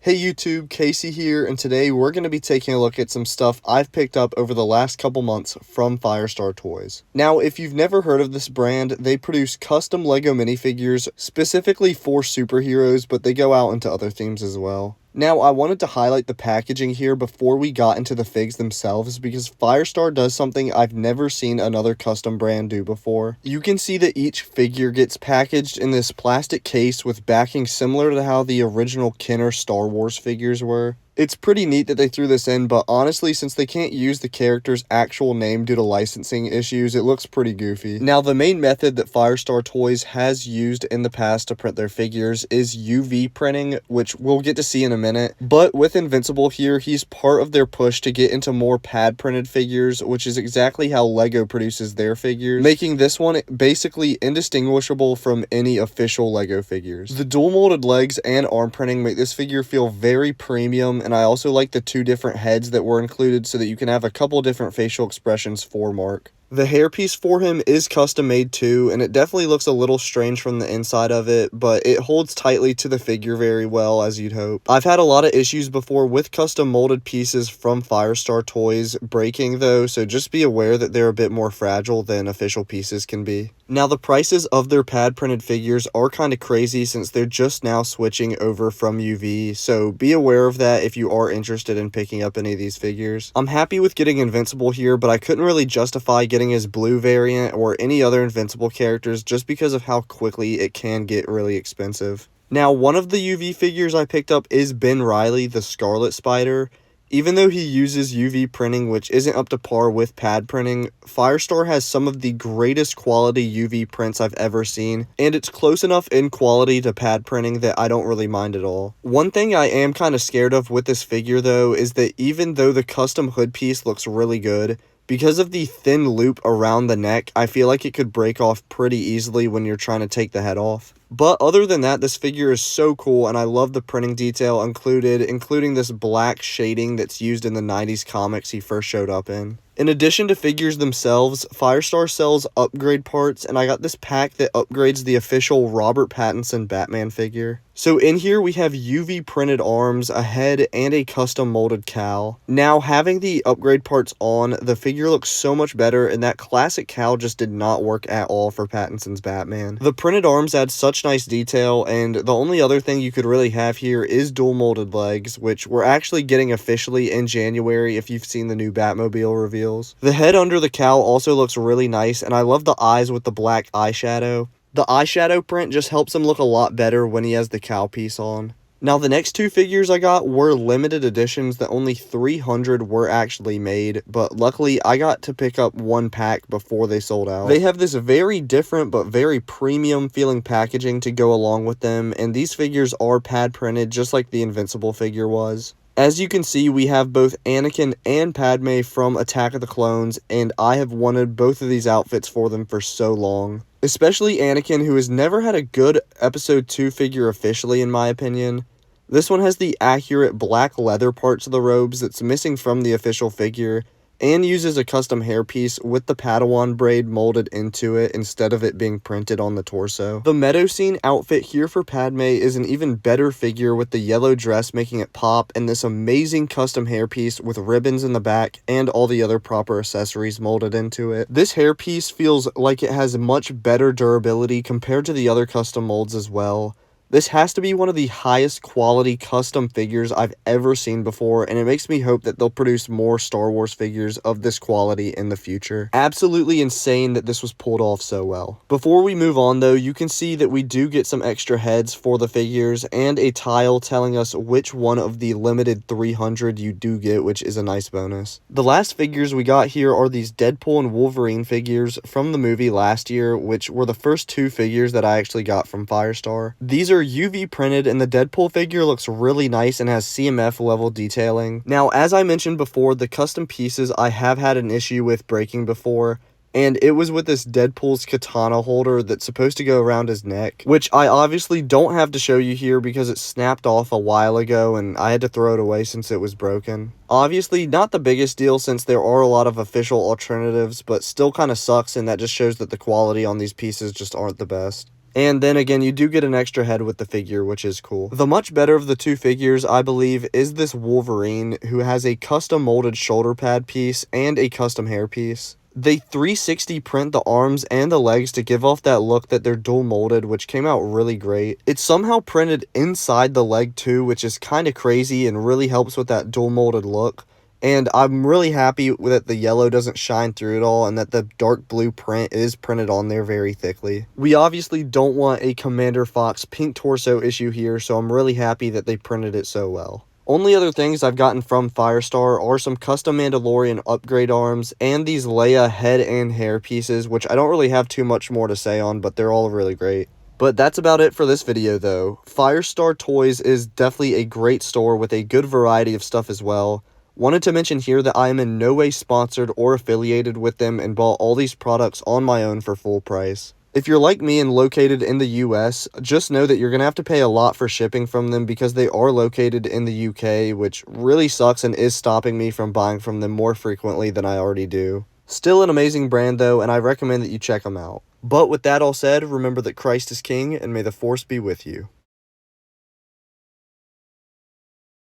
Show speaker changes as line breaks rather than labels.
Hey YouTube, Casey here, and today we're going to be taking a look at some stuff I've picked up over the last couple months from FireStarToys. Now, if you've never heard of this brand, they produce custom LEGO minifigures specifically for superheroes, but they go out into other themes as well. Now, I wanted to highlight the packaging here before we got into the figs themselves because FireStar does something I've never seen another custom brand do before. You can see that each figure gets packaged in this plastic case with backing similar to how the original Kenner Star Wars figures were. It's pretty neat that they threw this in, but honestly, since they can't use the character's actual name due to licensing issues, it looks pretty goofy. Now, the main method that FireStarToys has used in the past to print their figures is UV printing, which we'll get to see in a minute. But with Invincible here, he's part of their push to get into more pad printed figures, which is exactly how LEGO produces their figures, making this one basically indistinguishable from any official LEGO figures. The dual molded legs and arm printing make this figure feel very premium, and I also like the two different heads that were included so that you can have a couple different facial expressions for Mark. The hairpiece for him is custom made too, and it definitely looks a little strange from the inside of it, but it holds tightly to the figure very well, as you'd hope. I've had a lot of issues before with custom molded pieces from FireStarToys breaking though, so just be aware that they're a bit more fragile than official pieces can be. Now, the prices of their pad printed figures are kind of crazy since they're just now switching over from UV, so be aware of that if you are interested in picking up any of these figures. I'm happy with getting Invincible here, but I couldn't really justify getting his blue variant or any other Invincible characters just because of how quickly it can get really expensive. Now, one of the UV figures I picked up is Ben Reilly, the Scarlet Spider. Even though he uses UV printing, which isn't up to par with pad printing, FireStar has some of the greatest quality UV prints I've ever seen, and it's close enough in quality to pad printing that I don't really mind at all. One thing I am kind of scared of with this figure though is that even though the custom hood piece looks really good, because of the thin loop around the neck, I feel like it could break off pretty easily when you're trying to take the head off. But other than that, this figure is so cool, and I love the printing detail included, including this black shading that's used in the 90s comics he first showed up in. In addition to figures themselves, FireStar sells upgrade parts, and I got this pack that upgrades the official Robert Pattinson Batman figure. So in here we have UV printed arms, a head, and a custom molded cowl. Now, having the upgrade parts on, the figure looks so much better, and that classic cowl just did not work at all for Pattinson's Batman. The printed arms add such nice detail, and the only other thing you could really have here is dual molded legs, which we're actually getting officially in January if you've seen the new Batmobile reveal. The head under the cowl also looks really nice, and I love the eyes with the black eyeshadow. The eyeshadow print just helps him look a lot better when he has the cowl piece on. Now, the next two figures I got were limited editions that only 300 were actually made, but luckily I got to pick up one pack before they sold out. They have this very different but very premium feeling packaging to go along with them, and these figures are pad printed just like the Invincible figure was. As you can see, we have both Anakin and Padme from Attack of the Clones, and I have wanted both of these outfits for them for so long. Especially Anakin, who has never had a good Episode 2 figure officially, in my opinion. This one has the accurate black leather parts of the robes that's missing from the official figure, and uses a custom hairpiece with the Padawan braid molded into it instead of it being printed on the torso. The Meadow Scene outfit here for Padme is an even better figure with the yellow dress making it pop, and this amazing custom hairpiece with ribbons in the back and all the other proper accessories molded into it. This hairpiece feels like it has much better durability compared to the other custom molds as well. This has to be one of the highest quality custom figures I've ever seen before, and it makes me hope that they'll produce more Star Wars figures of this quality in the future. Absolutely insane that this was pulled off so well. Before we move on though, you can see that we do get some extra heads for the figures and a tile telling us which one of the limited 300 you do get, which is a nice bonus. The last figures we got here are these Deadpool and Wolverine figures from the movie last year, which were the first two figures that I actually got from FireStar. These are UV printed, and the Deadpool figure looks really nice and has CMF level detailing. Now, as I mentioned before, the custom pieces I have had an issue with breaking before, and it was with this Deadpool's katana holder that's supposed to go around his neck, which I obviously don't have to show you here because it snapped off a while ago and I had to throw it away since it was broken. Obviously not the biggest deal since there are a lot of official alternatives, but still kind of sucks, and that just shows that the quality on these pieces just aren't the best. And then again, you do get an extra head with the figure, which is cool. The much better of the two figures, I believe, is this Wolverine, who has a custom molded shoulder pad piece and a custom hair piece. They 360 print the arms and the legs to give off that look that they're dual molded, which came out really great. It's somehow printed inside the leg too, which is kind of crazy and really helps with that dual molded look. And I'm really happy that the yellow doesn't shine through it all and that the dark blue print is printed on there very thickly. We obviously don't want a Commander Fox pink torso issue here, so I'm really happy that they printed it so well. Only other things I've gotten from FireStar are some custom Mandalorian upgrade arms and these Leia head and hair pieces, which I don't really have too much more to say on, but they're all really great. But that's about it for this video though. FireStarToys is definitely a great store with a good variety of stuff as well. Wanted to mention here that I am in no way sponsored or affiliated with them and bought all these products on my own for full price. If you're like me and located in the US, just know that you're going to have to pay a lot for shipping from them because they are located in the UK, which really sucks and is stopping me from buying from them more frequently than I already do. Still an amazing brand though, and I recommend that you check them out. But with that all said, remember that Christ is King, and may the Force be with you.